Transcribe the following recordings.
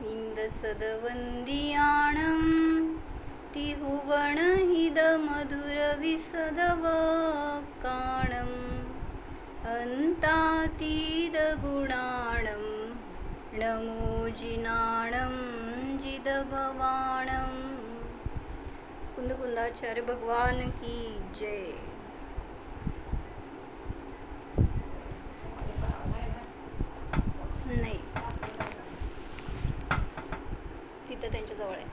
निन्दसदवन्दियाणं तिहुवणहिदमधुरविसदवकाणम् अन्तातीतगुणाणं नमो जिनाणं जिदभवाणं। कुंदकुंदाचार्य भगवान की जय। नाही, तिथं त्यांच्या जवळ आहे.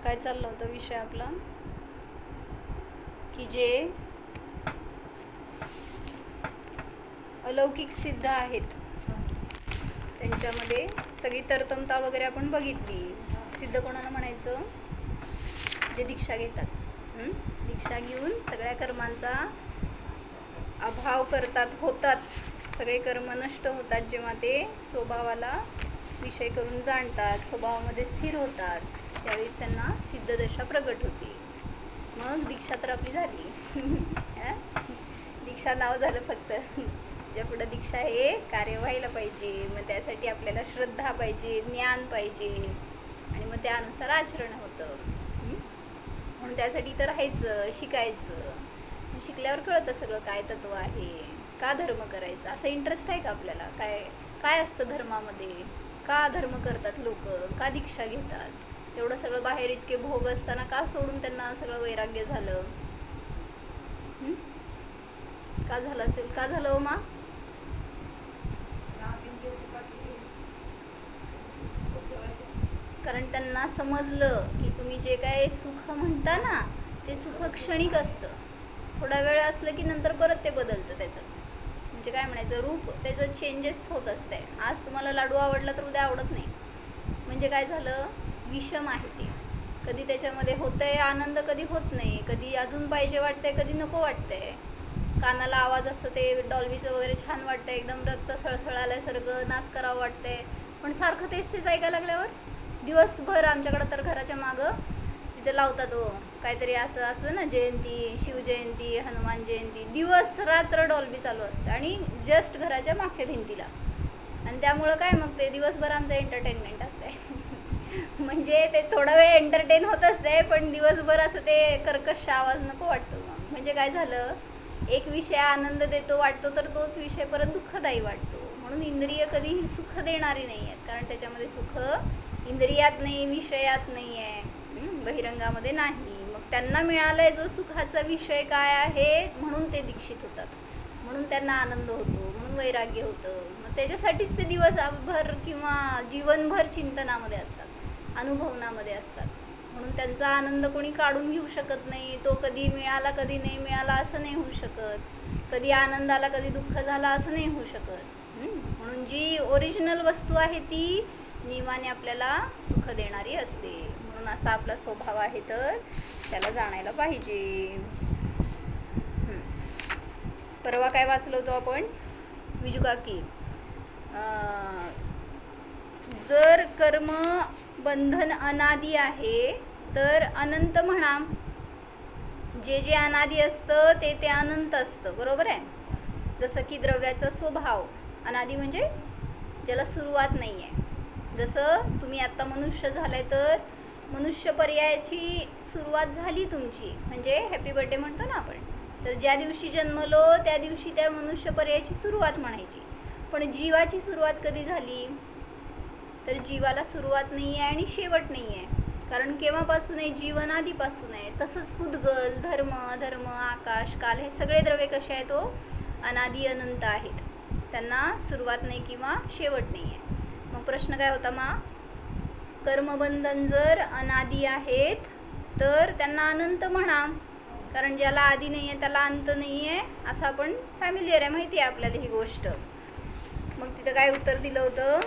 काय चाललं होतं विषय आपला, की जे अलौकिक सिद्ध आहेत त्यांच्यामध्ये सगळी तरतमता वगैरे आपण बघितली. सिद्ध कोणाला म्हणायचं? जे दीक्षा घेतात. दीक्षा घेऊन सगळ्या कर्मांचा अभाव करतात, होतात, सगळे कर्म नष्ट होतात जेव्हा ते स्वभावाला विषय करून जाणतात, स्वभावामध्ये स्थिर होतात, त्यावेळेस त्यांना सिद्धदशा प्रगट होती. मग दीक्षा तर आपली झाली. दीक्षा नाव झालं फक्त. ज्या पुढं दीक्षा हे कार्य व्हायला पाहिजे. मग त्यासाठी आपल्याला श्रद्धा पाहिजे, ज्ञान पाहिजे, आणि मग त्यानुसार आचरण होतं. म्हणून त्यासाठी तर राहायचं, शिकायचं. शिकल्यावर कळतं सगळं काय तत्व आहे, का धर्म करायचा, असं इंटरेस्ट आहे का आपल्याला, काय काय असतं धर्मामध्ये, का धर्म करतात लोक, का दीक्षा घेतात, एवढं सगळं बाहेर इतके भोग असताना का सोडून त्यांना सगळं वैराग्य झालं? का झालं असेल? का झालं हो मा? कारण त्यांना समजलं की तुम्ही जे काय सुख म्हणता ना, ते सुख क्षणिक असतं. थोडा वेळ असलं की नंतर परत ते बदलतं. त्याचं म्हणजे काय म्हणायचं, रूप त्याचं चेंजेस होत असते. आज तुम्हाला लाडू आवडला तर उद्या आवडत नाही. म्हणजे काय झालं, विषम आहे ते. कधी त्याच्यामध्ये होतंय आनंद, कधी होत नाही, कधी अजून पाहिजे वाटतंय, कधी नको वाटतंय. कानाला आवाज असतं ते डॉल्बीचं वगैरे छान वाटतंय, एकदम रक्त सळसळ आल्यासारखं नाच करावं वाटतंय. पण सारखं तेच ऐकायला लागल्यावर दिवसभर, आमच्याकडं तर घराच्या मागं तिथे लावतात हो काहीतरी असं असलं ना, जयंती, शिवजयंती, हनुमान जयंती, दिवस रात्र डॉल्बी चालू असतं आणि जस्ट घराच्या मागच्या भिंतीला. आणि त्यामुळं काय, मग ते दिवसभर आमचं एंटरटेनमेंट असतंय. म्हणजे ते थोडा वेळ एंटरटेन होत असते, पण दिवसभर असं ते कर्कश आवाज नको वाटतो. मग म्हणजे काय झालं, एक विषय आनंद देतो वाटतो, तर तोच विषय परत दुःखदायी वाटतो. म्हणून इंद्रिय कधीही सुख देणारी नाही आहेत, कारण त्याच्यामध्ये सुख इंद्रियात नाही, विषयात नाही आहे, बहिरंगामध्ये नाही. मग त्यांना मिळालंय जो सुखाचा विषय काय आहे, म्हणून ते दीक्षित होतात, म्हणून त्यांना आनंद होतो, म्हणून वैराग्य होतं. मग त्याच्यासाठीच ते दिवसभर किंवा जीवनभर चिंतनामध्ये असतात, अनुभवनामध्ये असतात. म्हणून त्यांचा आनंद कोणी काढून घेऊ शकत नाही. तो कधी मिळाला, कधी नाही मिळाला असं नाही होऊ शकत. कधी आनंद आला, कधी दुःख झाला असं नाही होऊ शकत. म्हणून जी ओरिजिनल वस्तू आहे ती नियमाने आपल्याला सुख देणारी असते. म्हणून असा आपला स्वभाव आहे, तर त्याला जाणायला पाहिजे. परवा काय वाचलं होतं आपण, विजुका की जर कर्म बंधन अनादी आहे तर अनंत म्हणा. जे जे अनादी असतं ते अनंत असतं, बरोबर आहे. जसं की द्रव्याचा स्वभाव अनादी, म्हणजे ज्याला सुरुवात नाही आहे. जसं तुम्ही आत्ता मनुष्य झालाय, तर मनुष्य पर्यायाची सुरुवात झाली तुमची, म्हणजे हॅपी बर्थडे म्हणतो ना आपण. तर ज्या दिवशी जन्मलो त्या दिवशी त्या मनुष्य पर्यायाची सुरुवात म्हणायची. पण जीवाची सुरुवात कधी झाली, तर जीवाला सुरुवात नाही आहे आणि शेवट नाही आहे. कारण केव्हापासून आहे, जीवन आधीपासून आहे. तसंच पुद्गल, धर्म, आकाश, काल, हे सगळे द्रव्य कसे आहेत, तो अनादी अनंत आहेत. त्यांना सुरुवात नाही किंवा शेवट नाही आहे. मग प्रश्न काय होता मा, कर्मबंधन जर अनादी आहेत तर त्यांना अनंत म्हणा. कारण ज्याला आदी नाही आहे त्याला अंत नाही आहे, असं आपण फॅमिलियर आहे, माहिती आहे आपल्याला ही गोष्ट. मग तिथं काय उत्तर दिलं होतं,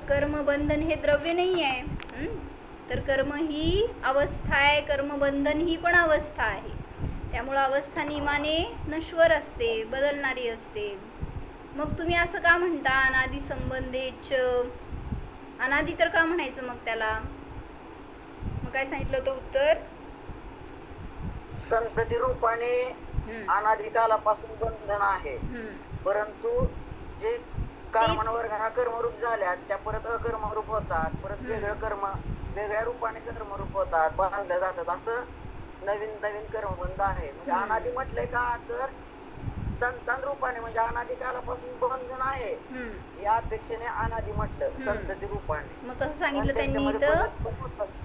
कर्मबंधन हे द्रव्य नाही आहे, तर कर्म ही अवस्था आहे, कर्मबंधन ही पण अवस्था आहे. त्यामुळं अवस्था नियमाने नश्वर असते, बदलणारी असते. मग तुम्ही असं का म्हणता अनादी संबंधेच, अनादी तर का म्हणायचं मग त्याला? मग काय सांगितलं होतं उत्तर, संतती रूपाने अनादिकालापासून बंधन आहे, परंतु जे कर्मांवर हा कर्मरूप झाल्यात त्या परत अकर्मरूप होतात, परत वेगळं कर्म वेगळ्या रूपाने कर्मरूप होतात, बांधल्या जातात, असं नवीन नवीन कर्मबंध आहे. म्हणजे अनादि म्हटलंय का तर संतान रूपाने, म्हणजे अनादिकालापासून बंधन आहे या अपेक्षेने अनादि म्हटलं संतती रूपाने. मग कसं सांगितलं त्यांनी इथं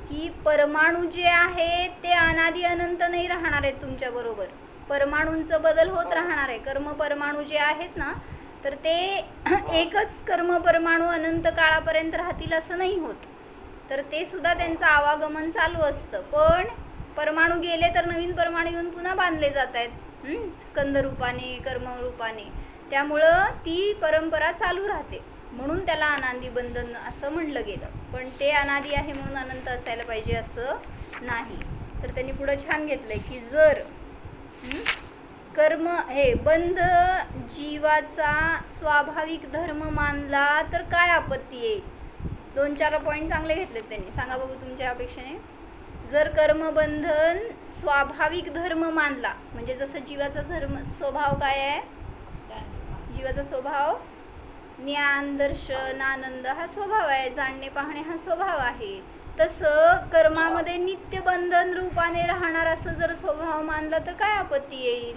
की परमाणू जे आहे ते अनादि अनंत नाही राहणार आहेत तुमच्या बरोबर, परमाणूंचा बदल होत राहणार आहे. कर्म परमाणू जे आहेत ना तर ते एकच कर्म परमाणू अनंत काळापर्यंत राहतील असं नाही होत, तर ते सुद्धा त्यांचं आवागमन चालू असतं. पण परमाणू गेले तर नवीन परमाणू येऊन पुन्हा बांधले जात आहेत स्कंद रूपाने कर्मरूपाने, त्यामुळं ती परंपरा चालू राहते, म्हणून त्याला अनादि बंधन असं म्हणलं गेलं. पण ते अनादि आहे म्हणून अनंत असायला पाहिजे असं नाही. तर त्यांनी पुढं छान घेतलंय की जर कर्म हे बंध जीवाचा स्वाभाविक धर्म मानला तर काय आपत्ती येईल. 2-4 पॉईंट चांगले घेतलेत त्यांनी, सांगा बघू तुमच्या अपेक्षेने. जर कर्मबंधन स्वाभाविक धर्म मानला, म्हणजे जसं जीवाचा धर्म स्वभाव काय आहे, जीवाचा स्वभाव ज्ञान दर्शन आनंद हा स्वभाव आहे, जाणणे पाहणे हा स्वभाव आहे, तसं कर्मामध्ये नित्य बंधन रूपाने राहणार असं जर स्वभाव मानला तर काय आपत्ती येईल.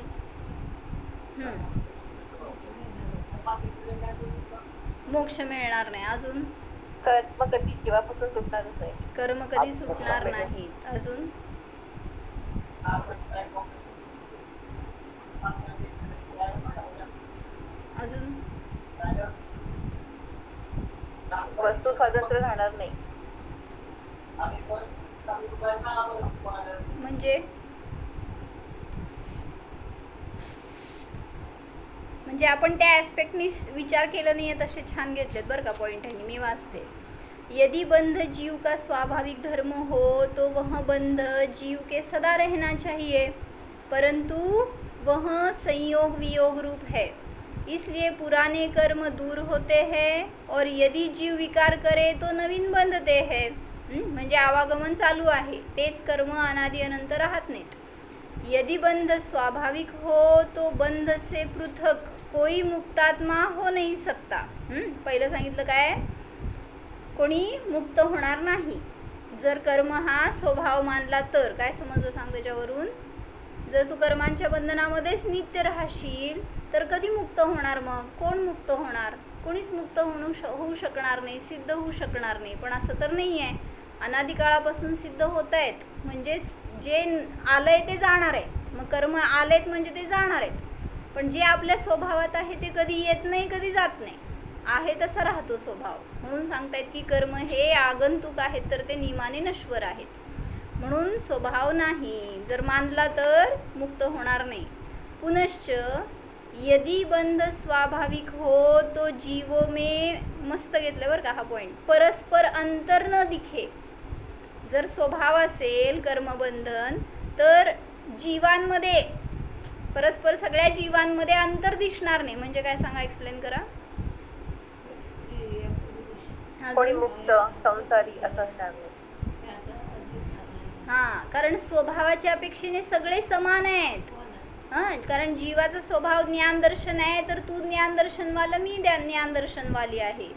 मोक्ष मिळणार नाही. अजून कर्म कधी जीवापासून सुटणारच नाही, कर्म कधी सुटणार नाहीत. अजून अजून वस्तू स्वातंत्र्य राहणार नाही. म्हणजे आपण त्या ॲस्पेक्टनी विचार केला नाही आहे, तसे छान घेतलेत बरं का पॉईंट आहे. मी वाचते. यदि बंध जीव का स्वाभाविक धर्म हो तो वह बंध जीव के सदा रहना चाहिए, परंतु वह संयोग वियोग रूप है, इसलिए पुराने कर्म दूर होते हैं और यदि जीव विकार करे तो नवीन बंधते हैं. म्हणजे आवागमन चालू आहे, तेच कर्म अनादि अनंत राहत नाहीत. यदि बंध स्वाभाविक हो तो बंध से पृथक कोई मुक्तात्मा हो नहीं सकता. पहिलं सांगितलं काय, कोणी मुक्त होणार नाही. जर कर्म हा स्वभाव मानला तर काय समजलं सांग त्याच्यावरून. जर तू कर्मांच्या बंधनामध्येच नित्य राहशील तर कधी मुक्त होणार. मग कोण मुक्त होणार, कोणीच मुक्त होऊ शकणार नाही, सिद्ध होऊ शकणार नाही. पण असं तर नाही आहे, अनादिकाळापासून सिद्ध होत आहेत, म्हणजेच जे आलंय ते जाणार आहे. मग कर्म आलेत म्हणजे ते जाणार आहेत, पण जे आपल्या स्वभावात आहे ते कधी येत नाही, कधी जात नाही, आहे तसा राहतो स्वभाव. म्हणून सांगतायत की कर्म हे आगंतुक आहेत तर ते नियमाने नश्वर आहेत, म्हणून स्वभाव नाही. जर मानला तर मुक्त होणार नाही. पुनश्च यदि बंध स्वाभाविक हो तो जीवो में, मस्त घेतलं बरं का हा पॉईंट, परस्पर अंतर न दिखे. जर स्वभाव असेल कर्मबंधन तर जीवांमध्ये परस्पर सगळ्या जीवांमध्ये अंतर दिसणार नाही. म्हणजे काय सांगा, एक्सप्लेन करा. कोणी मुक्त संसारी असं असणार नाही. हां, कारण स्वभावाच्या अपेक्षेने सगळे समान आहेत. कारण जीवाचा स्वभाव ज्ञानदर्शन आहे, तर तू ज्ञानदर्शनवाला, मी ज्ञानदर्शनवाली आहे.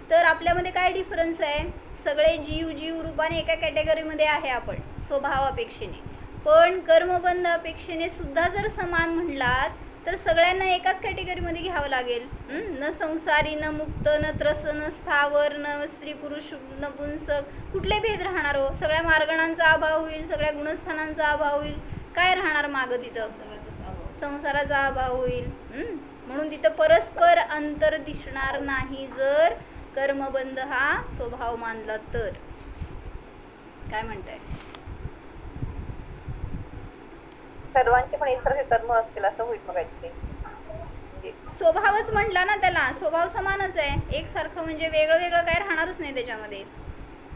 तर आपल्यामध्ये काय डिफरन्स आहे, सगळे जीव रूपाने एका कॅटेगरीमध्ये आहे आपण स्वभावापेक्षेने. पण कर्मबंध अपेक्षेने सुद्धा जर समान म्हणलात तर सगळ्यांना एकाच कॅटेगरीमध्ये घ्यावं लागेल. न संसारी, न मुक्त, न त्रस, न स्थावर, न स्त्री पुरुष, न पुंसक, कुठले भेद राहणार हो. सगळ्या मार्गणांचा अभाव होईल, सगळ्या गुणस्थानांचा अभाव होईल. काय राहणार मागं तिथं, संसाराचा अभाव होईल. म्हणून तिथं परस्पर अंतर दिसणार नाही जर कर्मबंध हा स्वभाव मानला तर. काय म्हणताय, सर्वांचे पण एकसारखे कर्म असतील असं होईल. मग स्वभावच म्हटला ना त्याला, स्वभाव समानच आहे, एकसारखं म्हणजे वेगळं वेगळं काय राहणारच नाही त्याच्यामध्ये.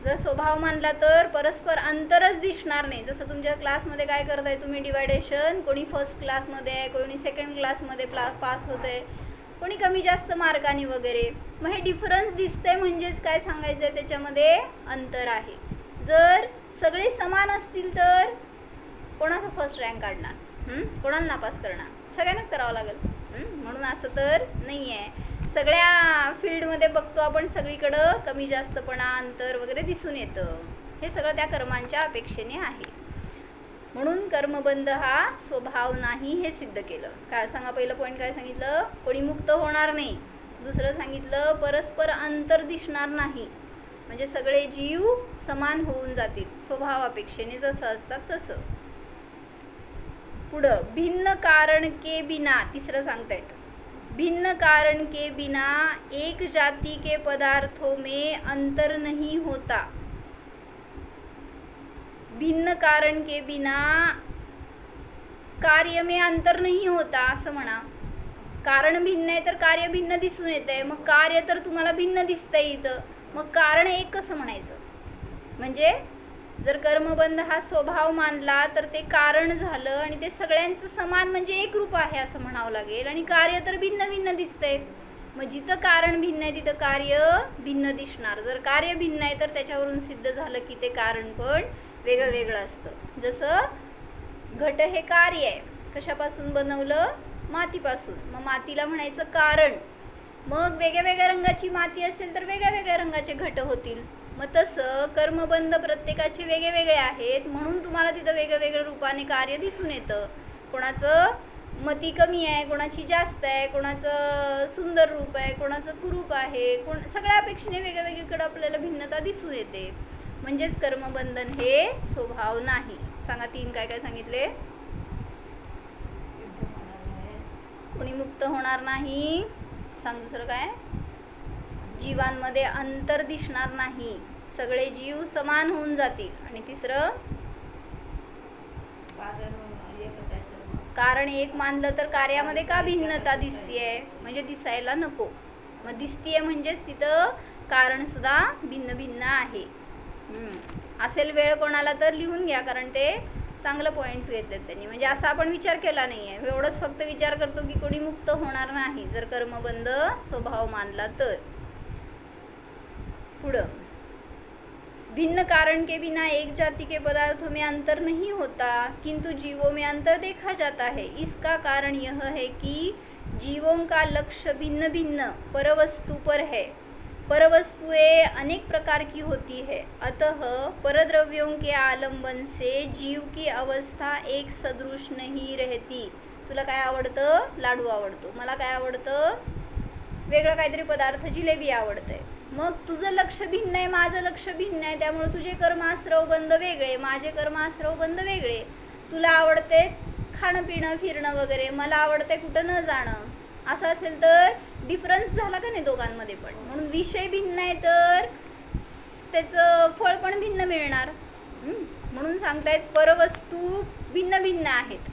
जर स्वभाव मानला तर परस्पर अंतरच दिसणार नाही. जसं तुमच्या क्लासमध्ये काय करताय तुम्ही डिवायडेशन, कोणी फर्स्ट क्लासमध्ये आहे, कोणी सेकंड क्लासमध्ये पास होत आहे, कोणी कमी जास्त मार्काने वगैरे. मग हे डिफरन्स दिसतंय म्हणजेच काय सांगायचं आहे, त्याच्यामध्ये अंतर आहे. जर सगळे समान असतील तर कोणाचा फर्स्ट रँक काढणार, कोणाला नापास करणार? सगळ्यांनाच करावं लागेल. म्हणून असं तर नाही आहे. सगळ्या फील्डमध्ये बघतो आपण, सगळीकडं कमी जास्तपणा, अंतर वगैरे दिसून येतं. हे सगळं त्या कर्मांच्या अपेक्षेने आहे. म्हणून कर्मबंध हा स्वभाव नाही हे सिद्ध केलं. काय सांगा, पहिलं पॉईंट काय सांगितलं? कोणी मुक्त होणार नाही. दुसरं सांगितलं परस्पर अंतर दिसणार नाही, म्हणजे सगळे जीव समान होऊन जातील स्वभाव अपेक्षेने जसं असतात तसं. पुढं भिन्न कारण के बिना, तिसरं सांगतायत, भिन्न कारण के बिना एक जाति के पदार्थों में अंतर नहीं होता. भिन्न कारण के बिना कार्य में अंतर नहीं होता असं म्हणा. कारण भिन्न आहे तर कार्य भिन्न दिसून येत आहे. मग कार्य तर तुम्हाला भिन्न दिसतंय इथं, मग कारण एक कसं म्हणायचं? म्हणजे जर कर्मबंध हा स्वभाव मानला तर ते कारण झालं आणि ते सगळ्यांचं समान म्हणजे एक रूप आहे असं म्हणावं लागेल. आणि कार्य तर भिन्न भिन्न दिसतंय, मग जिथं कारण भिन्न आहे तिथं कार्य भिन्न दिसणार. जर कार्य भिन्न आहे तर त्याच्यावरून सिद्ध झालं की ते कारण पण वेगळं वेगळं असतं. जसं घट हे कार्य आहे, कशापासून बनवलं? मातीपासून. मग मातीला म्हणायचं कारण. मग वेगळ्या वेगळ्या रंगाची माती असेल तर वेगळ्या वेगळ्या रंगाचे घट होतील. मग तसं कर्मबंध प्रत्येकाचे वेगळे वेगळे आहेत, म्हणून तुम्हाला तिथं वेगळं वेगळं रूपाने कार्य दिसून येतं. कोणाचं मती कमी आहे, कोणाची जास्त आहे, कोणाचं सुंदर रूप आहे, कोणाचं कुरूप आहे, सगळ्या अपेक्षेने वेगळ्या वेगळीकडं आपल्याला भिन्नता दिसून येते. म्हणजेच कर्मबंधन हे स्वभाव नाही. सांगा 3 काय काय सांगितले? कोणी मुक्त होणार नाही. सांग दुसरं काय? जीवांमध्ये अंतर दिसणार नाही, सगळे जीव समान होऊन जातील. आणि तिसरं कारण एक मानलं तर कार्यामध्ये का भिन्नता दिसतीये? म्हणजे दिसायला नको. मग दिसतीये म्हणजेच तिथं कारण सुद्धा भिन्न भिन्न आहे. असेल वेळ कोणाला तर लिहून घ्या, कारण ते चांगलं पॉईंट्स घेतलेत त्यांनी. म्हणजे असा आपण विचार केला नाही आहे, एवढंच फक्त विचार करतो की कोणी मुक्त होणार नाही जर कर्मबंध स्वभाव मानला तर. पुढं भिन्न कारण के बिना एक जाति के पदार्थों में अंतर नहीं होता, किंतु जीवों में अंतर देखा जाता है. इसका कारण यह है कि जीवों का लक्ष्य भिन्न भिन्न परवस्तु पर है. परवस्तुएं अनेक प्रकार की होती है, अतः परद्रव्यों के आलंबन से जीव की अवस्था एक सदृश नहीं रहती. तुला काय आवडतं? लाडू आवडतो. मला काय आवडतं? वेगळं काहीतरी पदार्थ, जिलेबी आवडते. मग तुझं लक्ष भिन्न आहे, माझं लक्ष भिन्न आहे, त्यामुळे तुझे कर्माश्रव बंध वेगळे, माझे कर्माश्रव बंध वेगळे. तुला आवडते खाणं पिणं फिरणं वगैरे, मला आवडते कुठं न जाणं. असं असेल तर डिफरन्स झाला का नाही दोघांमध्ये पण. म्हणून विषय भिन्न आहे तर त्याचं फळ पण भिन्न मिळणार. म्हणून सांगतायत परवस्तू भिन्न भिन्न आहेत.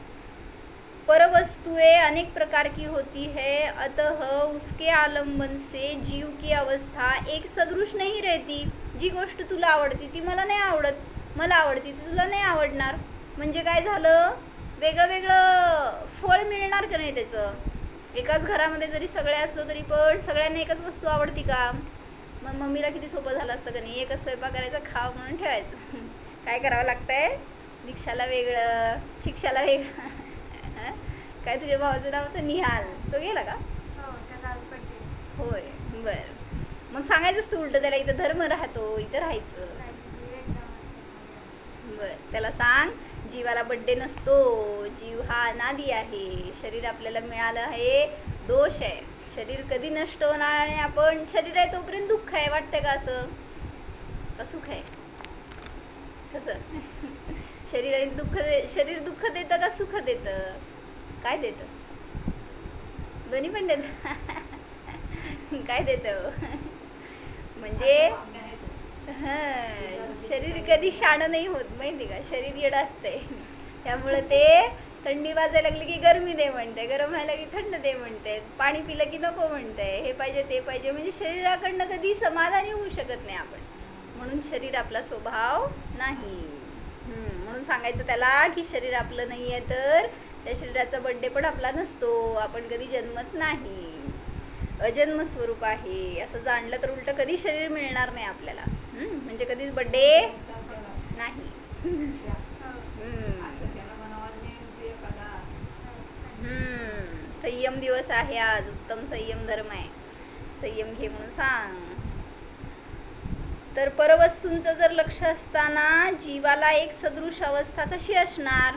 परवस्तुएं अनेक प्रकार की होती है, अतः उसके आलंबन से जीव की अवस्था एक सदृश नहीं रहती. जी गोष्ट तुला आवडती ती मला नाही आवडत, मला आवडती ती तुला नाही आवडणार. म्हणजे काय झालं? वेगळं वेगळं फळ मिळणार का नाही त्याचं. एकाच घरामध्ये जरी सगळे असलो तरी पण सगळ्यांना एकच वस्तू आवडती का? मग मम्मीला किती सोपं झालं असतं का नाही? एकच स्वयंपाक करायचा, खाव म्हणून ठेवायचं. काय करावं लागतंय? दीक्षाला वेगळं, शिक्षाला वेगळं. काय तुझ्या भावाचं नाव होतं? निहाल. तो गेला का? होय, बरं. मग सांगायचंच तू उलटं त्याला, इथं धर्म राहतो, इथं राहायचं. बरं, त्याला सांग जीवाला बड्डे नसतो, जीव हा अनादी आहे. शरीर आपल्याला मिळालं आहे, दोष आहे. शरीर कधी नष्ट होणार आणि आपण शरीर आहे तोपर्यंत दुःख आहे. वाटतंय का असं? का सुख आहे? कसं? शरीर दुःख देतं का सुख देतं? काय देतं? दोन्ही पण देतं. काय देतं? म्हणजे शरीर कधी शाणं नाही होत, माहिती का? शरीर येडं असतंय. त्यामुळं ते थंडी वाजायला लागली की गरमी दे म्हणते, गरम व्हायला की थंड दे म्हणते, पाणी पिलं की नको म्हणते, हे पाहिजे ते पाहिजे. म्हणजे शरीराकडनं कधी समाधानी होऊ शकत नाही आपण. म्हणून शरीर आपला स्वभाव नाही. म्हणून सांगायचं त्याला की शरीर आपलं नाही आहे तर त्या शरीराचा बड्डे पण आपला नसतो, आपण कधी जन्मत नाही, अजन्म स्वरूप आहे असं जाणलं तर उलट कधी शरीर मिळणार नाही आपल्याला. म्हणजे कधीच बड्डे नाही. संयम दिवस आहे आज, उत्तम संयम धर्म आहे, संयम घे म्हणून सांग. तर परवस्तूंचं जर लक्ष असताना जीवाला एक सदृश अवस्था कशी असणार,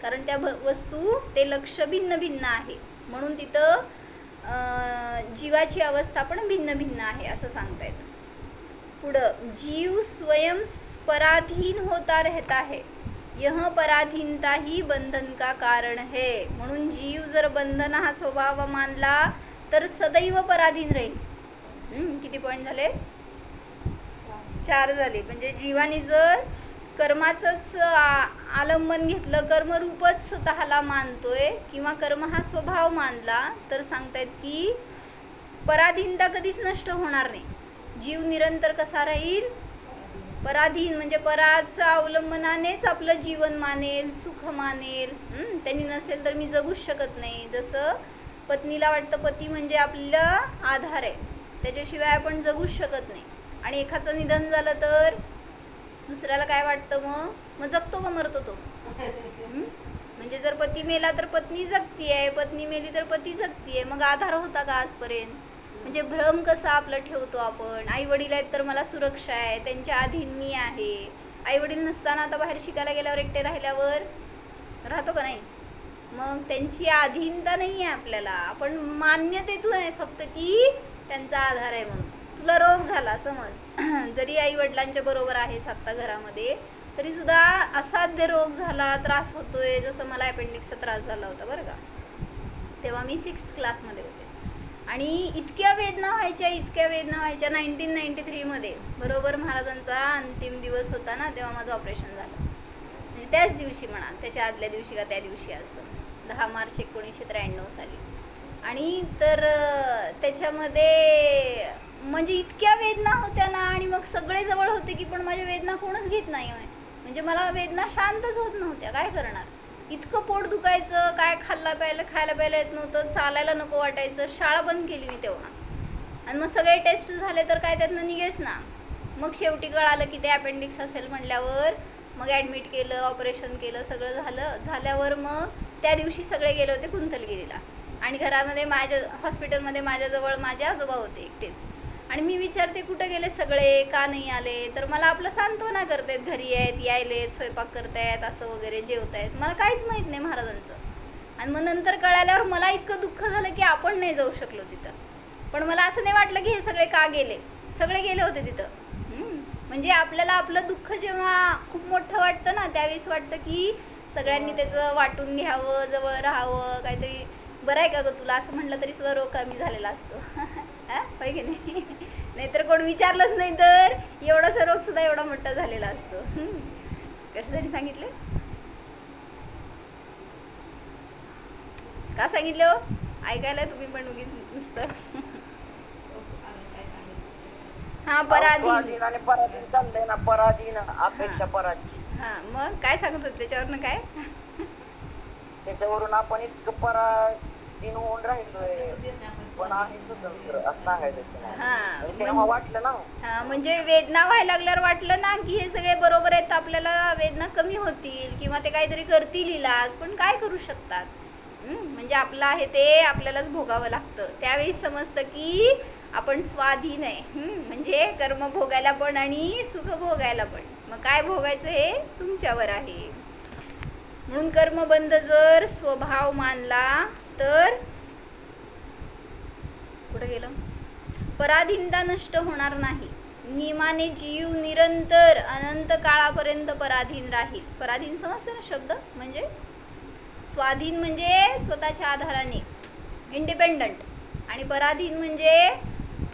कारण त्या वस्तू ते लक्ष भिन्न भिन्न आहे, म्हणून तिथं जीवाची अवस्था पण भिन्न भिन्न आहे असं सांगतायत. पुढं, जीव स्वयं पराधीन होता रहता है, यह पराधीनता ही बंधन का कारण है. म्हणून जीव जर बंधन हा स्वभाव मानला तर सदैव पराधीन राहील. किती पॉईंट झाले? 4 झाले. म्हणजे जीवाने जर कर्माचंच आलंबन घेतलं, कर्मरूपच स्वतःला मानतोय किंवा कर्म हा स्वभाव मानला, तर सांगतायत की पराधीनता कधीच नष्ट होणार नाही. जीव निरंतर कसा राहील? पराधीन. म्हणजे पराच्या अवलंबनानेच आपलं जीवन मानेल, सुख मानेल. त्यांनी नसेल तर मी जगूच शकत नाही. जसं पत्नीला वाटतं पती म्हणजे आपला आधार आहे, त्याच्याशिवाय आपण जगूच शकत नाही. आणि एखाचं निधन झालं तर दुसऱ्याला काय वाटतं, मग जगतो का मरतो तो? म्हणजे जर पती मेला तर पत्नी जगतीये, पत्नी मेली तर पती जगतीये. मग आधार होता का आजपर्यंत? म्हणजे भ्रम कसा आपलं ठेवतो आपण. आई वडील आहेत तर मला सुरक्षा आहे, त्यांच्या अधीन मी आहे. आई वडील नसताना आता बाहेर शिकायला गेल्यावर एकटे राहिल्यावर राहतो का नाही? मग त्यांची अधीनता नाही आहे आपल्याला, आपण मान्यतेतून आहे फक्त की त्यांचा आधार आहे म्हणून. तुला रोग झाला समज, जरी आई वडिलांच्या बरोबर आहेस आत्ता घरामध्ये, तरी सुद्धा असाध्य रोग झाला, त्रास होतोय. जसं मला अपेंडिक्सचा त्रास झाला होता बरं का, तेव्हा मी 6th क्लासमध्ये होते आणि इतक्या वेदना व्हायच्या 1993 मध्ये, बरोबर महाराजांचा अंतिम दिवस होता ना, तेव्हा माझं ऑपरेशन झालं. म्हणजे त्याच दिवशी म्हणा, त्याच्या आदल्या दिवशी का त्या दिवशी, असं 10 मार्च 1993 साली. आणि तर त्याच्यामध्ये म्हणजे इतक्या वेदना होत्या ना, आणि मग सगळे जवळ होते की पण माझ्या वेदना कोणच घेत नाही होय. म्हणजे मला वेदना शांतच होत नव्हत्या. काय करणार? इतकं पोट दुखायचं, काय खायला प्यायला येत नव्हतं, चालायला नको वाटायचं. शाळा बंद केली मी तेव्हा. आणि मग सगळे टेस्ट झाले तर काय त्यातनं निघेच ना. मग शेवटी कळालं की ते अपेंडिक्स असेल म्हणल्यावर मग ॲडमिट केलं, ऑपरेशन केलं, सगळं झाल्यावर मग त्या दिवशी सगळे गेले होते कुंथलगिरीला. आणि घरामध्ये हॉस्पिटलमध्ये माझ्याजवळ माझे आजोबा होते एकटेच. आणि मी विचारते कुठं गेले सगळे, का नाही आले? तर मला आपलं सांत्वना करतायत, घरी आहेत, यायलेत, स्वयंपाक करतायत, असं वगैरे जेवतायत. मला काहीच माहीत नाही महाराजांचं. आणि मग नंतर कळाल्यावर मला इतकं दुःख झालं की आपण नाही जाऊ शकलो तिथं. पण मला असं नाही वाटलं की हे सगळे का गेले, सगळे गेले होते तिथं. म्हणजे आपल्याला आपलं दुःख जेव्हा खूप मोठं वाटतं ना, त्यावेळेस वाटतं की सगळ्यांनी त्याचं वाटून घ्यावं, जवळ राहावं, काहीतरी. बरं आहे का गं तुला असं म्हटलं तरी सुद्धा रोग कमी झालेला असतो. होय की नाही? नाहीतर कोण विचारलंच नाही तर एवढासा रोग सुद्धा एवढा मोठा झालेला असतो. कशासाठी सांगितलं? का सांगितलं हो? ऐकायला तुम्ही पण उगीच नुसतं. हा, पराधीन आणि पराधीन चाललंय ना, पराधीन अपेक्षा पराची. हा, मग काय सांगत होते त्याच्यावरनं? काय त्याच्यावरून आपण इतकं पराधीन होऊन राहिलोय, पण आहे स्वतंत्र असं सांगायचं. तेव्हा वाटलं ना, म्हणजे वेदना व्हायला लागल्यावर वाटलं ना की हे सगळे बरोबर आहेत, आपल्याला वेदना कमी होतील किंवा ते काहीतरी करतील इलाज, पण काय करू शकतात? म्हणजे आपलं आहे ते आपल्यालाच भोगावं लागतं. त्यावेळी समजतं की आपण स्वाधीन आहे. म्हणजे कर्म भोगायला पण आणि सुख भोगायला पण. मग काय भोगायचं हे तुमच्यावर आहे. म्हणून कर्मबंध जर स्वभाव मानला तर कुठं गेलं? पराधीनता नष्ट होणार नाही. नियमाने जीव निरंतर अनंत काळापर्यंत पराधीन राहील. पराधीन समजते ना शब्द? म्हणजे स्वाधीन म्हणजे स्वतःच्या आधाराने, इंडिपेंडंट. आणि पराधीन म्हणजे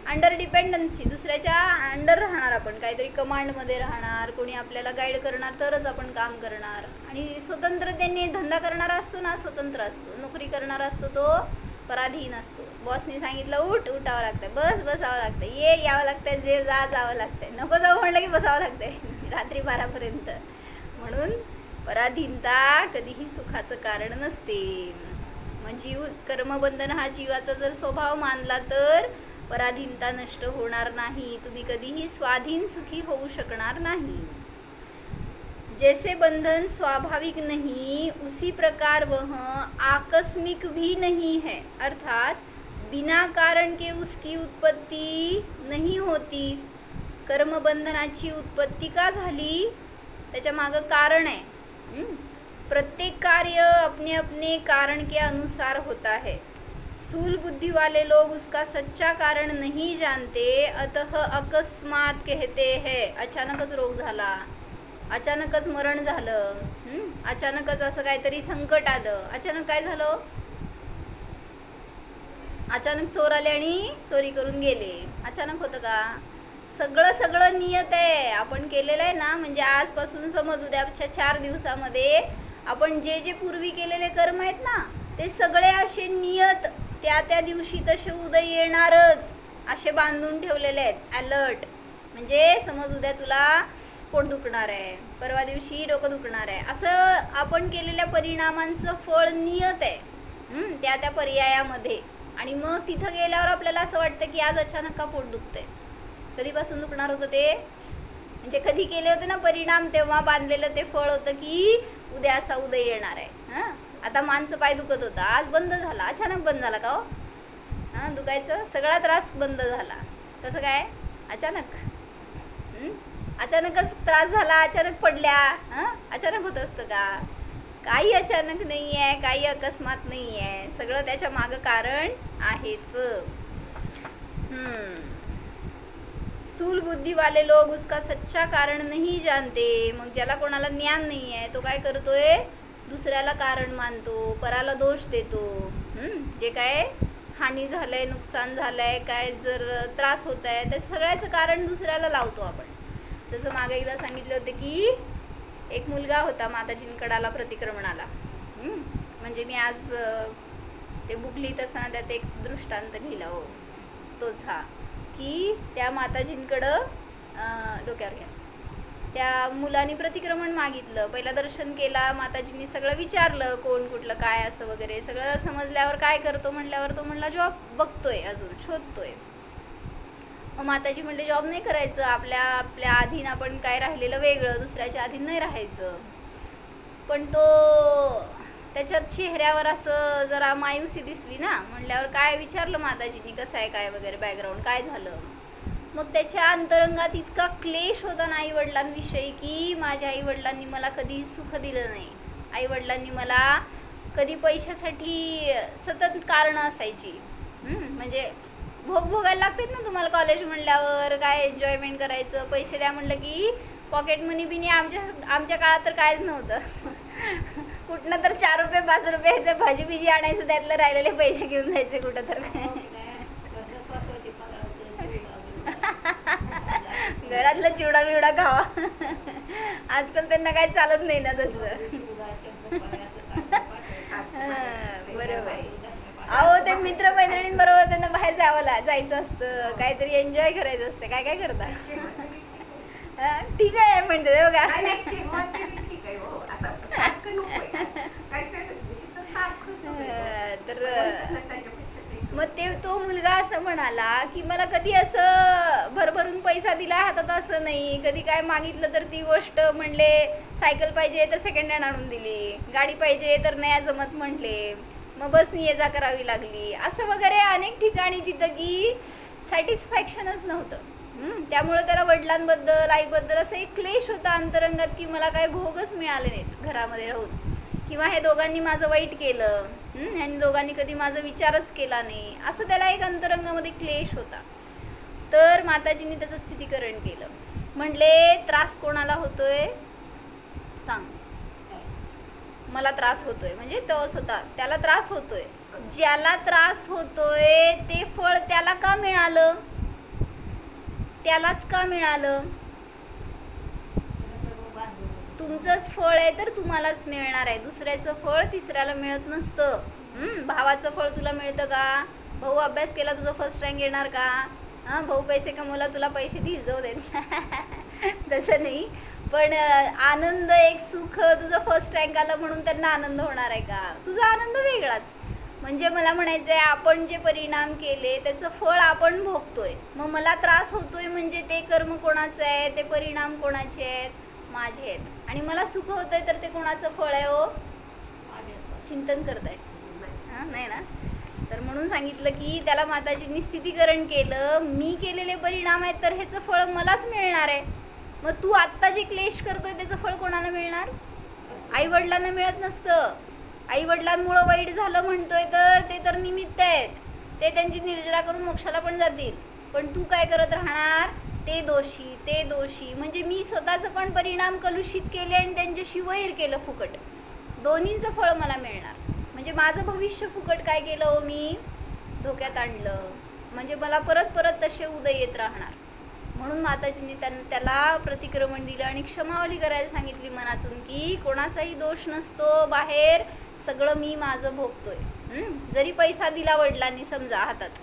अंडर डिपेंडन्सी, दुसऱ्याच्या अंडर राहणार आपण, काहीतरी कमांडमध्ये राहणार, कोणी आपल्याला गाईड करणार तरच आपण काम करणार. आणि स्वतंत्र त्यांनी धंदा करणारा असतो ना, स्वतंत्र असतो. नोकरी करणारा असतो तो पराधीन असतो. बॉसने सांगितलं उठावं लागतं, बसावं लागतं, यावं लागतं, जावं लागतं, नको जाऊ म्हणलं की बसावं लागतंय रात्री 12पर्यंत. म्हणून पराधीनता कधीही सुखाचं कारण नसते. मग जीव कर्मबंधन हा जीवाचा जर स्वभाव मानला तर पराधीनता नष्ट होणार नाही. तुम्ही कधीही स्वाधीन सुखी होऊ शकणार नाही. जैसे बंधन स्वाभाविक नहीं उसी प्रकार वह आकस्मिक भी नहीं है, अर्थात बिना कारण के उसकी उत्पत्ति नहीं होती. कर्मबंधनाची उत्पत्ती का झाली? त्याच्या मागं कारण आहे. प्रत्येक कार्य अपने अपने कारण के अनुसार होता है. स्थूल बुद्धि वाले लोग उसका सच्चा कारण नहीं जानते, अतः अकस्मात कहते हैं. अचानकच रोग झाला, अचानकच मरण झालं, अचानकच असं काहीतरी संकट आलं, अचानक काय झालं, अचानक चोर आले आणि चोरी करून गेले. अचानक होतं का? सगळं नियत आहे, आपण केलेलं आहे ना. म्हणजे आजपासून समज उद्याच्या 4 दिवसामध्ये आपण जे जे पूर्वी केलेले कर्म आहेत ना, ते सगळे असे नियत त्या दिवशी तसे उदय येणारच असे बांधून ठेवलेले आहेत. अलर्ट. म्हणजे समज उद्या तुला पोट दुखणार आहे, परवा दिवशी डोकं दुखणार आहे, असं आपण केलेल्या परिणामांचं फळ नियत आहे त्या पर्यायामध्ये. आणि मग तिथं गेल्यावर आपल्याला असं वाटतं की आज अचानक का पोट दुखतंय. कधीपासून दुखणार होतं ते? म्हणजे कधी केले होते ना परिणाम, तेव्हा बांधलेलं ते फळ होतं की उद्या असा उदय येणार आहे. आता मानचं पाय दुखत होता, आज बंद झाला. अचानक बंद झाला का हो? दुखायचं सगळा त्रास बंद झाला. कसं काय? अचानक. अचानकच त्रास झाला, अचानक पडल्या. अचानक होत असतं का? काही अचानक नाही आहे, काही अकस्मात नाही आहे. सगळं त्याच्या मागं कारण आहेच. स्थूल बुद्धी वाले लोग उसका सच्चा कारण नहीं जानते. मग ज्याला कोणाला ज्ञान नाही आहे तो काय करतोय? दुसऱ्याला कारण मानतो, पराला दोष देतो. जे काय हानी झालंय, नुकसान झालंय, काय जर त्रास होत आहे त्या सगळ्याचं कारण दुसऱ्याला लावतो आपण. जसं मागे एकदा सांगितले होते की एक मुलगा होता माताजींकडाला प्रतिक्रमणाला. म्हणजे मी आज ते बुक लिहित असताना त्यात एक दृष्टांत लिहिला हो, तोच हा, की त्या माताजींकडं डोक्यावर घ्या, त्या मुलाने प्रतिक्रमण मागितलं. पहिला दर्शन केला, माताजींनी सगळं विचारलं कोण कुठलं काय असं वगैरे सगळं समजल्यावर काय करतो म्हटल्यावर तो म्हणला जॉब बघतोय, अजून शोधतोय. मग माताजी म्हणले जॉब नाही करायचं, आपल्या अधीन आपण काय राहिलेलं वेगळं, दुसऱ्याच्या अधीन नाही राहायचं. पण तो त्याच्या चेहऱ्यावर असं जरा मायुसी दिसली ना. म्हटल्यावर काय विचारलं माताजींनी कसं आहे काय वगैरे बॅकग्राऊंड काय झालं. मग त्याच्या अंतरंगात इतका क्लेश होता ना आईवडिलांविषयी की माझ्या आईवडिलांनी मला कधी सुख दिलं नाही, आईवडिलांनी मला कधी पैशासाठी सतत कारणं असायची. म्हणजे भोगायला लागतात ना तुम्हाला कॉलेज म्हणल्यावर, काय एन्जॉयमेंट करायचं, पैसे द्या म्हणलं की पॉकेट मनी बिनी आमच्या काळात तर कायच नव्हतं. कुठनं तर 4 रुपये 5 रुपये ते भाजी बिजी आणायचं, त्यातलं राहिलेले पैसे घेऊन जायचे कुठं तर. घरातलं चिवडा बिवडा खावा. आजकाल त्यांना काय चालत नाही ना तसलं. बरोबर. अहो ते मित्र मैत्रिणींबरोबर त्यांना बाहेर जायचं असतं, काहीतरी एन्जॉय करायचं असतं. काय काय करता? ठीक आहे म्हणते बघा. तर मग तो मुलगा असं म्हणाला की मला कधी असं भरभरून पैसा दिला हातात असं नाही, कधी काय मागितलं तर ती गोष्ट म्हणले सायकल पाहिजे तर सेकंड हँड आणून दिली, गाडी पाहिजे तर नाही जमत म्हटले, मग बसनी ये जा करावी लागली, असं वगैरे अनेक ठिकाणी जिथं की सॅटिस्फॅक्शनच नव्हतं. त्यामुळं त्याला वडिलांबद्दल आईबद्दल असं एक क्लेश होता अंतरंगात की मला काय भोगच मिळाले नाहीत घरामध्ये राहून, किंवा हे दोघांनी माझं वाईट केलं, ह्यांनी दोघांनी कधी माझा विचारच केला नाही, असं त्याला एक अंतरंगामध्ये क्लेश होता. तर माताजींनी त्याचं स्थितीकरण केलं. म्हणले त्रास कोणाला होतोय सांग, मला त्रास होतोय. म्हणजे तोच होता, त्याला त्रास होतोय. ज्याला त्रास होतोय ते फळ त्याला का मिळालं, त्यालाच का मिळालं? तुमचंच फळ आहे तर तुम्हालाच मिळणार आहे, दुसऱ्याचं फळ तिसऱ्याला मिळत नसतं. भावाचं फळ तुला मिळतं का? भाऊ अभ्यास केला तुझं फर्स्ट रँक येणार का? भाऊ पैसे कमवला तुला पैसे देईल, जाऊ दे. तसं नाही, पण आनंद एक सुख तुझं फर्स्ट रँक आलं म्हणून त्यांना आनंद होणार आहे का? तुझा आनंद वेगळाच. म्हणजे मला म्हणायचं आहे आपण जे परिणाम केले त्याचं फळ आपण भोगतोय. मग मला त्रास होतोय म्हणजे ते कर्म कोणाचं आहे, ते परिणाम कोणाचे आहेत? माझे आहेत. आणि मला सुख होतंय तर ते कोणाचं फळ आहे हो? चिंतन करताय हां नाही ना. तर म्हणून सांगितलं की त्याला माताजींनी स्थितीकरण केलं, मी केलेले परिणाम आहेत तर ह्याचं फळ मलाच मिळणार आहे. मग तू आत्ता जे क्लेश करतोय त्याचं फळ कोणाला मिळणार? आईवडिलांना मिळत नसतं. आईवडिलांमुळं वाईट झालं म्हणतोय तर ते तर निमित्त आहेत, ते त्यांची निर्जरा करून मोक्षाला पण जातील. पण तू काय करत राहणार? ते दोषी ते दोषी, म्हणजे मी स्वतःचं पण परिणाम कलुषित केले आणि त्यांच्याशी वैर केलं फुकट. दोन्हींचं फळ मला मिळणार. म्हणजे माझं भविष्य फुकट काय केलं हो मी? धोक्यात आणलं. म्हणजे मला परत परत तसे उदय येत राहणार. म्हणून माताजींनी त्याला प्रतिक्रमण दिलं आणि क्षमावली करायला सांगितली मनातून की कोणाचाही दोष नसतो बाहेर, सगळं मी माझं भोगतोय. जरी पैसा दिला वडिलांनी समजा हातात,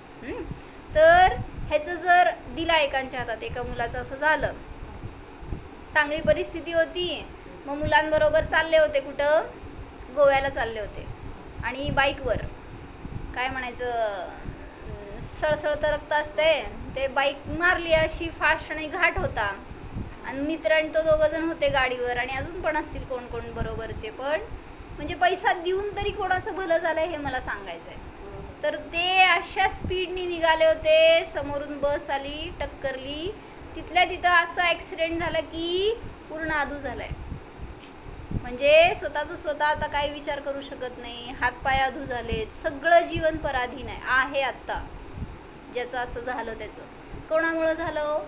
तर ह्याचं जर दिला एकांच्या हातात, एका मुलाचं असं झालं, चांगली परिस्थिती होती, मग मुलांबरोबर चालले होते कुठं? गोव्याला चालले होते आणि बाईकवर काय म्हणायचं सळसळतं रक्त असते, ते बाईक मारली अशी फास्ट आणि घाट होता आणि मित्र आणि तो दोघंजण होते गाडीवर आणि अजून पण असतील कोण कोण बरोबरचे. पण म्हणजे पैसा देऊन तरी कोणाचं भलं झालं हे मला सांगायचं आहे. तर ते अशा स्पीडनी निघाले होते, समोरून बस आली टक्करली, तिथल्या तिथं असा ॲक्सिडेंट झाला की पूर्ण आदू झाला आहे. म्हणजे स्वतःचं स्वतः आता काही विचार करू शकत नाही, हातपाय अधू झालेत, सगळं जीवन पराधीन आहे आत्ता. ज्याचं असं झालं त्याचं कोणामुळं झालं?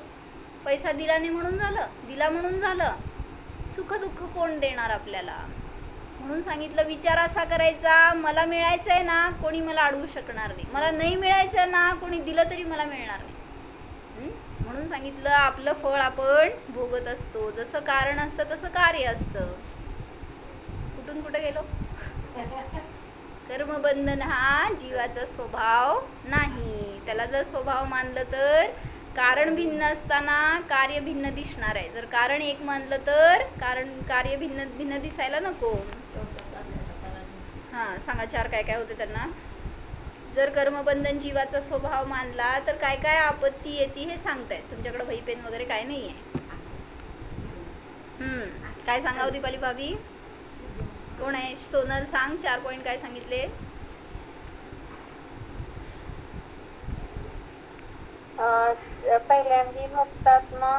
पैसा दिला नाही म्हणून झालं? दिला म्हणून झालं? सुख दुःख कोण देणार आपल्याला? म्हणून सांगितलं विचार असा करायचा, मला मिळायचं आहे ना, कोणी मला अडवू शकणार नाही. मला नाही मिळायचं ना, कोणी दिलं तरी मला मिळणार नाही. म्हणून सांगितलं आपलं फळ आपण भोगत असतो. जसं कारण असतं तसं कार्य असतं. कुठून कुठं गेलो? कर्मबंधन हा जीवाचा स्वभाव नाही. त्याला जर स्वभाव मानलं तर कारण भिन्न असताना कार्य भिन्न दिसणार आहे. जर कारण एक मानलं तर कार्य भिन्न भिन्न दिसायला नको. हां सांगा, चार काय काय होते त्यांना? जर कर्मबंधन जीवाचा स्वभाव मानला तर काय काय आपत्ती येते हे सांगतायत. तुमच्याकडे वही पेन वगैरे काय नाही आहे? काय सांगावं दीपाली भाभी? कोण आहे? सोनल सांग, 4 पॉईंट काय सांगितले? पहिल्यांदी मुक्तात्मा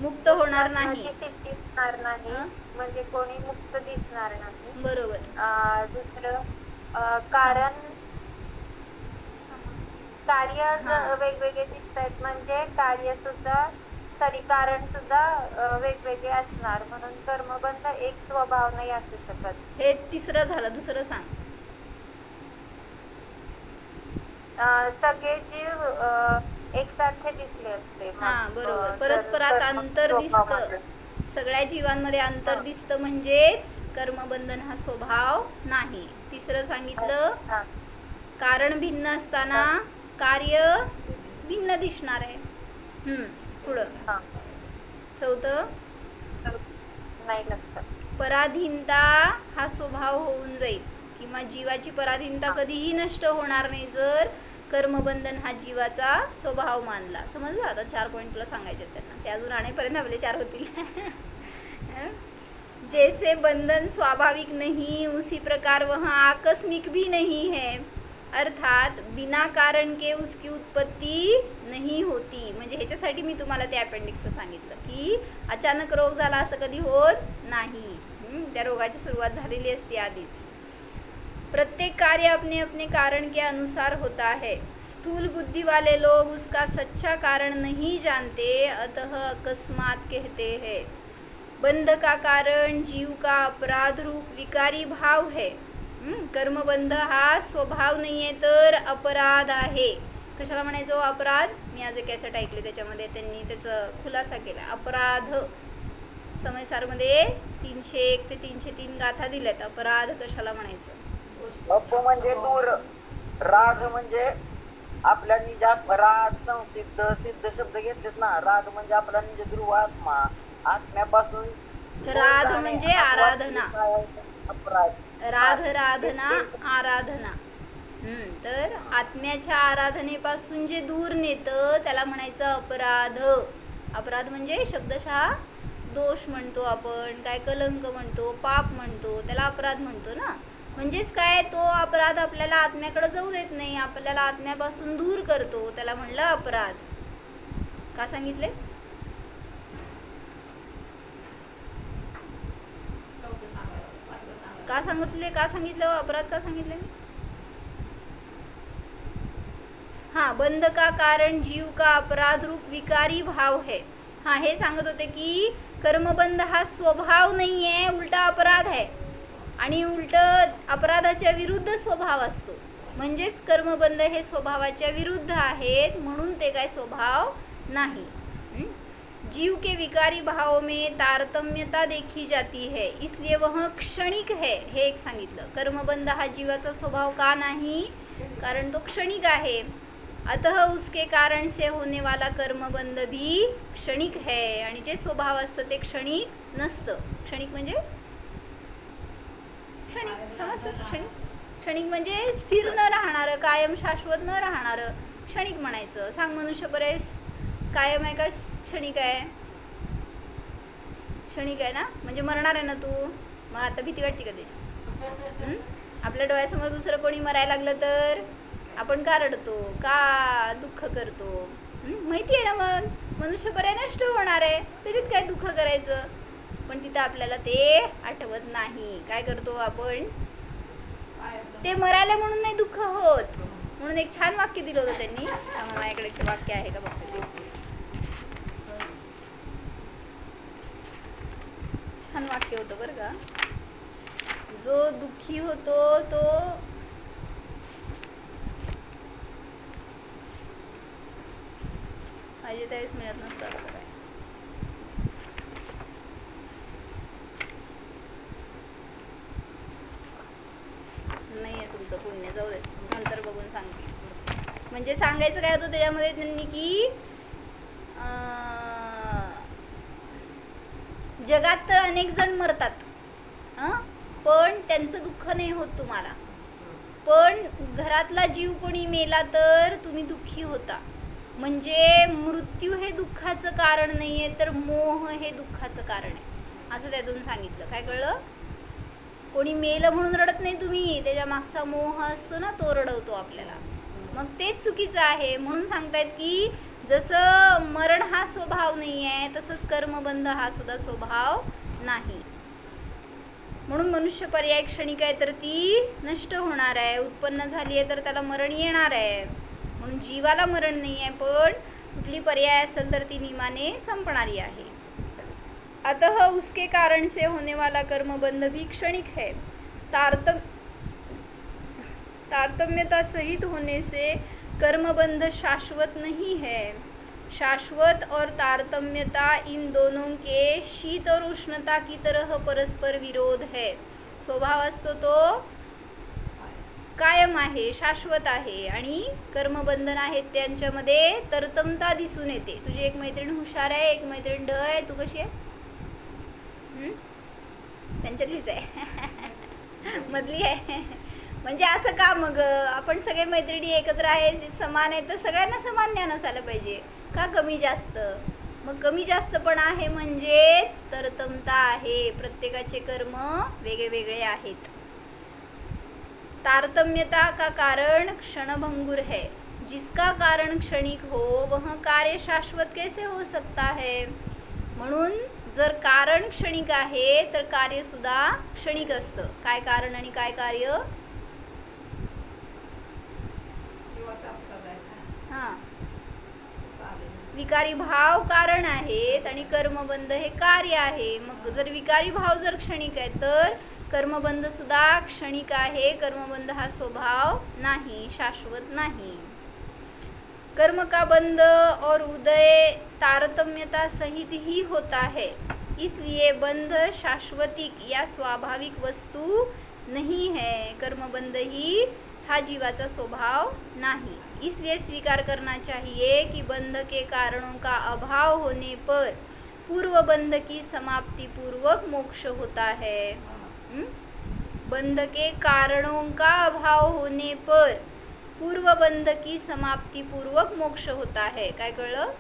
मुक्त होणार नाही, दिसणार नाही, म्हणजे कोणी मुक्त दिसणार नाही. बरोबर. दुसरं कारण कार्य वेगवेगळे दिसत आहेत, म्हणजे कार्य सुद्धा कारण सुद्धा वेगवेगळे असणार, म्हणून कर्मबंध एक स्वभाव नाही असू शकत. हे तिसरं झालं. दुसरं सांग. सगळे जीव एकसारखे दिसले असते. हां बरोबर. परस्परात अंतर दिसतं, सगळ्या जीवांमध्ये अंतर दिसतं, म्हणजेच कर्मबंधन हा स्वभाव नाही. तिसरं सांगितलं कारण भिन्न असताना कार्य भिन्न दिसणार आहे. पुढं चौथं नाही लक्षात. पराधीनता हा स्वभाव होऊन जाईल किंवा जीवाची पराधीनता कधीही नष्ट होणार नाही जर कर्मबंधन हा जीवाचा स्वभाव मानला. समजलं? आता 4 पॉईंट तुला सांगायचे त्यांना, ते अजून आणेपर्यंत आपले 4 होतील. जैसे बंधन स्वाभाविक नहीं उसी प्रकार वह आकस्मिक भी नहीं है, अर्थात बिना कारण के उसकी उत्पत्ती नहीं होती. म्हणजे ह्याच्यासाठी मी तुम्हाला ते अपेंडिक्स सांगितलं की अचानक रोग झाला असं कधी होत नाही. त्या रोगाची सुरुवात झालेली असते आधीच. प्रत्येक कार्य अपने अपने कारण के अनुसार होता है. स्थूल बुद्धि वाले लोग उसका सच्चा कारण नहीं जानते, अतः अकस्मात कहते हैं. बंध का कारण जीव का अपराध रूप विकारी भाव है. कर्मबंध हा स्वभाव नाही आहे तर अपराध आहे. कशाला म्हणायचं अपराध? मी आज एक कॅसेट ऐकले त्याच्यामध्ये त्यांनी त्याचा खुलासा केला. अपराध समयसारमध्ये 301 ते 303 गाथा दिल्यात. अपराध कशाला म्हणायचं? अप म्हणजे दूर, राध म्हणजे आपल्या निज राध संसिद्ध सिद्ध शब्द घेतलेत ना. राध म्हणजे आपला निज ध्रुव आत्मा, आत्म्यापासून राध म्हणजे आराधना. अपराध राध राधना आराधना. तर आत्म्याच्या आराधनेपासून जे दूर नेतं त्याला म्हणायचं अपराध. अपराध म्हणजे शब्दशः दोष म्हणतो आपण, काय कलंक म्हणतो, पाप म्हणतो, त्याला अपराध म्हणतो ना. म्हणजेच काय, तो अपराध आपल्याला आत्म्याकडे जाऊ देत नाही, आपल्याला आत्म्यापासून दूर करतो, त्याला म्हणलं अपराध. का सांगितले? का सांगितलं अपराध का सांगितले? हाँ, बंध का कारण जीव का अपराध रूप विकारी भाव है. हाँ, हे सांगत होते की कर्मबंध हा स्वभाव नाही आहे, उलटा अपराध आहे. आणि उलट अपराधाच्या विरुद्ध स्वभाव असतो. म्हणजेच कर्मबंध हे स्वभावाच्या विरुद्ध आहेत, म्हणून ते काय स्वभाव नाही. जीव के विकारी भाव में तारतम्यता देखी जाती है, इसलिए वह क्षणिक है. हे एक सांगितलं. कर्मबंध हा जीवाचा स्वभाव का नाही? कारण तो क्षणिक आहे. अतः उसके कारण से होने वाला कर्मबंध भी क्षणिक है. आणि जे स्वभाव असतं ते क्षणिक नसतं. क्षणिक म्हणजे क्षणिक, समजतं? क्षणिक म्हणजे स्थिर न राहणारं, कायम शाश्वत न राहणारं क्षणिक म्हणायचं. सांग, मनुष्य बरेच कायम आहे का क्षणिक आहे? क्षणिक आहे ना. म्हणजे मरणार आहे ना तू. मग आता भीती वाटते का त्याची? आपल्या डोळ्यासमोर दुसरं कोणी मरायला लागलं तर आपण का रडतो, का दुःख करतो? माहिती आहे ना. मग मनुष्य बरे नष्ट होणार आहे, त्याच्यात काय दुःख करायचं? पण तिथं आपल्याला ते आठवत नाही. काय करतो आपण? ते मरायला म्हणून नाही दुःख होत. म्हणून एक छान वाक्य दिलं होतं त्यांनी. माझ्याकडे ते वाक्य आहे का बघते. छान वाक्य होतं बरं का. जो दुःखी होतो तो पाहिजे त्यावेळेस मिळत नसतं असं काय. नाही आहे तुमचं पुण्य, जाऊ दे, नंतर बघून सांगते. म्हणजे सांगायचं काय होतं त्याच्यामध्ये त्यांनी की जगात तर अनेक जण मरतात, पण त्यांचं दुःख नाही होत तुम्हाला. पण घरातला जीव कोणी मेला तर तुम्ही दुःखी होता. म्हणजे मृत्यू हे दुःखाचं कारण नाही आहे, तर मोह हे दुःखाचं कारण आहे, असं त्यातून सांगितलं. काय कळलं? कोणी मेलं म्हणून रडत नाही तुम्ही, त्याच्या मागचा मोह असतो ना, तो रडवतो आपल्याला. मग तेच चुकीचं आहे. म्हणून सांगतायत की जसं मरण हा स्वभाव नाही आहे, तसंच कर्मबंध हा सुद्धा स्वभाव नाही. म्हणून मनुष्य पर्याय क्षणिक आहे तर ती नष्ट होणार आहे, उत्पन्न झाली आहे तर त्याला मरण येणार आहे. म्हणून जीवाला मरण नाही आहे, पण कुठली पर्याय असेल तर ती नियमाने संपणारी आहे. अतः उसके कारण से होने वाला कर्मबंध भी क्षणिक है. तारतम्यता सहित होने से कर्मबंध शाश्वत नहीं है. शाश्वत और तारतम्यता इन दोनों के शीत और उष्णता की तरह परस्पर विरोध है. स्वभाव असतो तो कायम आहे, शाश्वत आहे, आणि कर्मबंधन आहेत त्यांच्यामध्ये तरतमता दिसून येते. तुझी एक मैत्रीण हुशार आहे, एक मैत्रीण ढ आहे, तू कशी आहे? त्यांच्यातलीच आहे, मधली आहे. म्हणजे असं का? मग आपण सगळे मैत्रिणी एकत्र आहे, समान आहे, तर सगळ्यांना समान ज्ञान असायला पाहिजे का? कमी जास्त? मग कमी जास्त पण आहे म्हणजेच तरतमता आहे. प्रत्येकाचे कर्म वेगळे वेगळे आहेत. तारतम्यता का कारण क्षणभंगुर है. जिसका कारण क्षणिक हो वह कार्य शाश्वत कैसे हो सकता है. म्हणून जर कारण क्षणिक आहे तर कार्य सुद्धा क्षणिक असतं. काय कारण आणि काय कार्य? हां, विकारी भाव कारण आहेत आणि कर्मबंध हे कार्य आहे. मग जर विकारी भाव जर क्षणिक आहे तर कर्मबंध सुद्धा क्षणिक आहे. कर्मबंध हा स्वभाव नाही, शाश्वत नाही. कर्म का बंध और उदय तारतम्यता सहित ही होता है, इसलिए बंध शाश्वतिक या स्वाभाविक वस्तु नहीं है. कर्मबंध ही हा जीवाचा स्वभाव नाही. इसलिए स्वीकार करना चाहिए कि बंध के कारणों का अभाव होने पर पूर्व बंध की समाप्ति पूर्वक मोक्ष होता है. बंध के कारणों का अभाव होने पर पूर्व बंध की समाप्ति पूर्वक मोक्ष होता है. काय कळलं?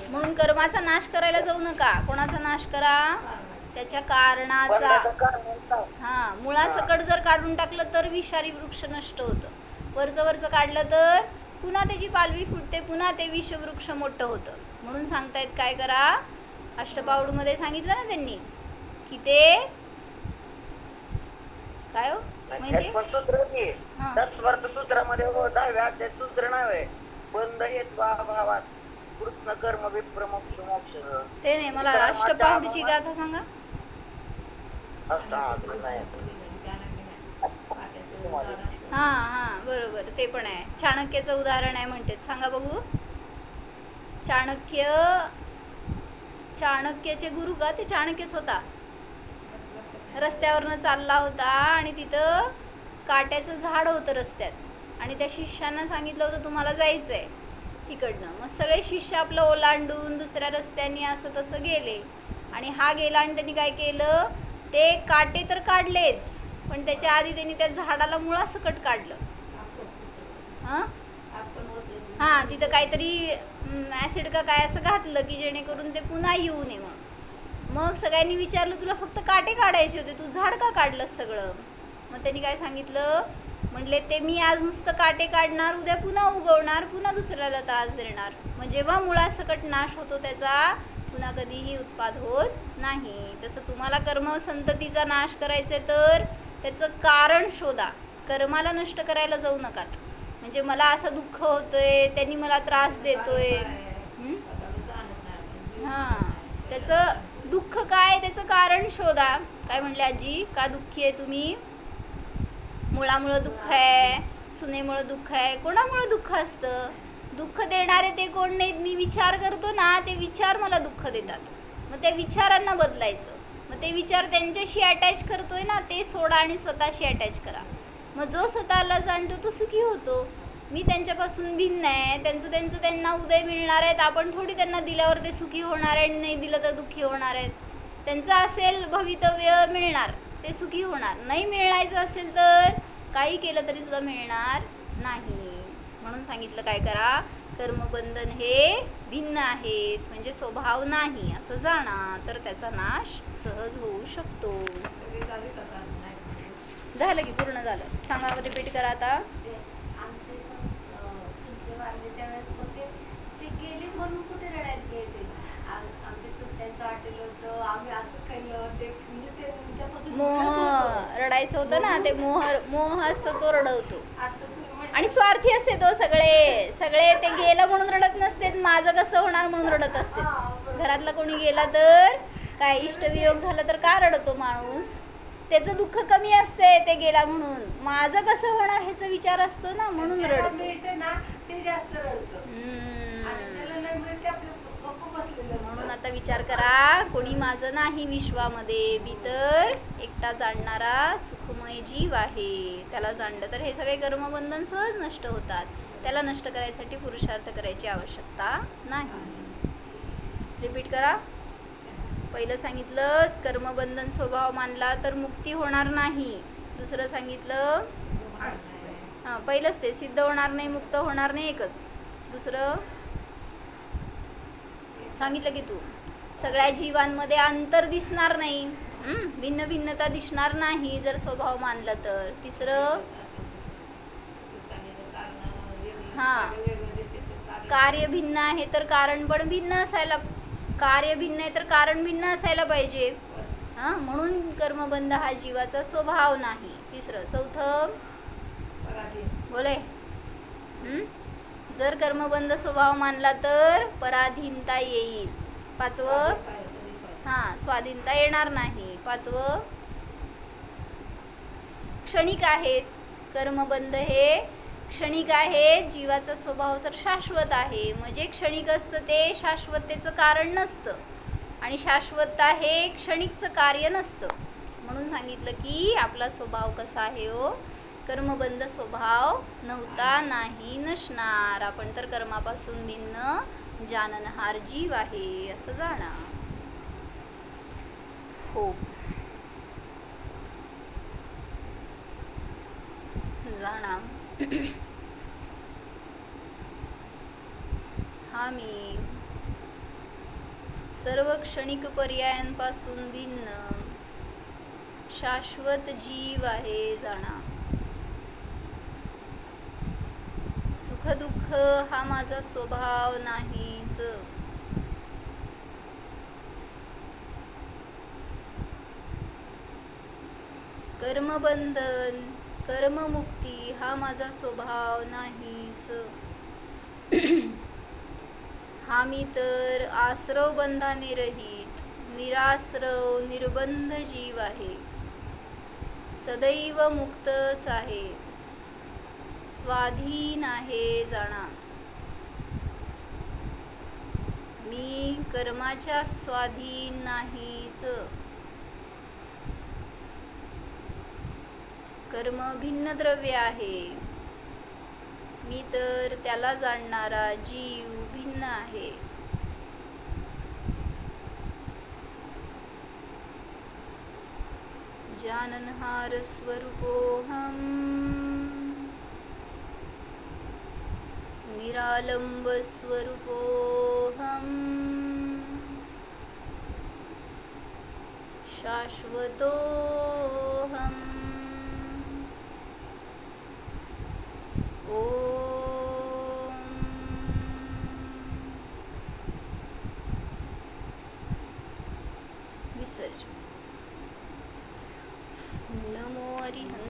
म्हणून कर्माचा नाश करायला जाऊ नका. कोणाचा नाश करा? त्याच्या कारणाचा. बंधाचं कारण काय? हा, मुळासकट जर काढून टाकलं तर विषारी वृक्ष नष्ट होतं. वरचं काढलं तर पुन्हा त्याची पालवी फुटते, पुन्हा ते विषवृक्ष मोठं होतं. म्हणून सांगतायत काय करा? अष्टपावडूमध्ये सांगितलं ना त्यांनी की ते काय हो माहितीये? पण सूत्र की हा. तत्पर्थ सूत्रामध्ये 10व्या अध्यायात सूत्र नाव आहे बंध हेत्वा भावात कृष्ण कर्म विप्र मोक्ष मोक्ष. ते नाही, मला कर्माच्या अष्टपावडीची अभावात- गाथा सांगा. हा बरोबर, ते पण आहे. चाणक्याचं उदाहरण आहे म्हणते, सांगा बघू. चाणक्याचे गुरु का? ते चाणक्यच होता. रस्त्यावरनं चालला होता आणि तिथं काट्याचं झाड होतं रस्त्यात आणि त्या शिष्यांना सांगितलं होतं तुम्हाला जायचंय तिकडनं. मग सगळे शिष्य आपलं ओलांडून दुसऱ्या रस्त्याने असं तसं गेले आणि हा गेला आणि त्यांनी काय केलं? ते काटे तर काढलेच, पण त्याच्या आधी त्यांनी त्या झाडाला मुळासकट काढलं. हां, तिथं काहीतरी ॲसिड का काय असं घातलं की जेणेकरून ते पुन्हा येऊ नये म्हणून. मग सगळ्यांनी विचारलं तुला फक्त काटे काढायचे होते, तू झाड का काढलंस सगळं? मग त्यांनी काय सांगितलं? म्हणले ते मी आज नुसतं काटे काढणार, उद्या पुन्हा उगवणार, पुन्हा दुसऱ्याला त्रास देणार. मग जेव्हा मुळासकट नाश होतो त्याचा पुन्हा कधीही उत्पाद होत नाही. तसं तुम्हाला कर्म संततीचा नाश करायचा तर त्याचं कारण शोधा. कर्माला नष्ट करायला जाऊ नकात. म्हणजे मला असं दुःख होतंय, त्यांनी मला त्रास देतोय. हां, त्याचं दुःख काय? त्याचं कारण शोधा. काय म्हणले आजी? का दुःखी आहे तुम्ही? मुळामुळं दुःख आहे, सुनेमुळं दुःख आहे. कोणामुळं दुःख असतं? दुःख देणारे ते कोण नाहीत. मी विचार करतो ना, ते विचार मला दुःख देतात. मग त्या विचारांना बदलायचं. मग ते विचार त्यांच्याशी अटॅच करतोय ना, ते सोडा आणि स्वतःशी अटॅच करा. मग जो स्वतःला जाणतो तो सुखी होतो. मी त्यांच्यापासून भिन्न आहे, त्यांचं त्यांना उदय मिळणार आहेत. आपण थोडी त्यांना दिल्यावर ते सुखी होणार आहे आणि नाही दिलं तर दुःखी होणार आहेत. त्यांचं असेल भवितव्य मिळणार, ते सुखी होणार. नाही मिळायचं असेल तर काही केलं तरी सुद्धा मिळणार नाही. म्हणून सांगितलं काय करा? कर्मबंधन हे भिन्न आहेत, म्हणजे स्वभाव नाही असं जाणा, तर त्याचा नाश सहज होऊ शकतो. झालं की पूर्ण झालं. सांगा, रिपीट करा आता. मोह रडायचं होतं ना, ते मोह असतो तो रडवतो. आणि स्वार्थी असते तो. सगळे ते गेलं म्हणून रडत नसते, माझं कसं होणार म्हणून रडत असते. घरातला कोणी गेला तर काय इष्टवियोग झाला तर का रडतो माणूस? त्याचं दुःख कमी असते ते गेला म्हणून. माझं कसं होणार ह्याचा विचार असतो ना, म्हणून रडतो. म्हणून आता विचार करा, कोणी माझं नाही विश्वामध्ये, मी तर एकटा जाणणारा सुखमय जीव आहे. त्याला जाणलं तर हे सगळे कर्मबंधन सहज नष्ट होतात. त्याला नष्ट करायसाठी पुरुषार्थ करायची आवश्यकता नाही. रिपीट करा. पहिलं सांगितलं कर्मबंधन स्वभाव मानला तर मुक्ती होणार नाही. दुसरं सांगितलं हां, पहिलंच ते सिद्ध होणार नाही, मुक्त होणार नाही, एकच. दुसरं सांगितलं की तू सगळ्या जीवांमध्ये अंतर दिसणार नाही, भिन्न भिन्नता दिसणार नाही जर स्वभाव मानला तर. तिसरं हां, कार्य भिन्न आहे तर कारण पण भिन्न असायला, कार्य भिन्न आहे तर कारण भिन्न असायला पाहिजे. हां, म्हणून कर्मबंध हा जीवाचा स्वभाव नाही. तिसरं. चौथं बोले, जर कर्मबंध स्वभाव मानला तर पराधीनता येईल. पाचवं हां, स्वाधीनता येणार नाही. पाचवं क्षणिक आहेत. कर्मबंध हे क्षणिक आहे, जीवाचा स्वभाव तर शाश्वत आहे. म्हणजे क्षणिक असतं ते शाश्वततेचं कारण नसतं आणि शाश्वत आहे क्षणिकचं कार्य नसतं. म्हणून सांगितलं की आपला स्वभाव कसा आहे हो, कर्मबंध स्वभाव नव्हता, नाही, नसणार. आपण तर कर्मापासून भिन्न जाननहार जीव आहे असं जाणा. हो, जाणा. हा मी सर्व क्षणिक पर्यायांपासून भिन्न शाश्वत जीव आहे जाणा. सुख दुःख हा माझा स्वभाव नाहीच. कर्मबंधन कर्ममुक्ती हा माझा स्वभाव नाहीच. हा मी तर आश्रव बंधाने रहित निराश्रव निर्बंध जीव आहे. सदैव मुक्तच आहे, स्वाधीन आहे जाणा. मी कर्माच्या स्वाधीन नाहीच. कर्म भिन्न द्रव्य आहे, मी तर त्याला जाणणारा जीव भिन्न आहे. जाननहार स्वरूपोऽहम् निरालंब स्वरूपोऽहम् शाश्वतोऽहम्. ओम विसर्जन. नमो हरिहंस.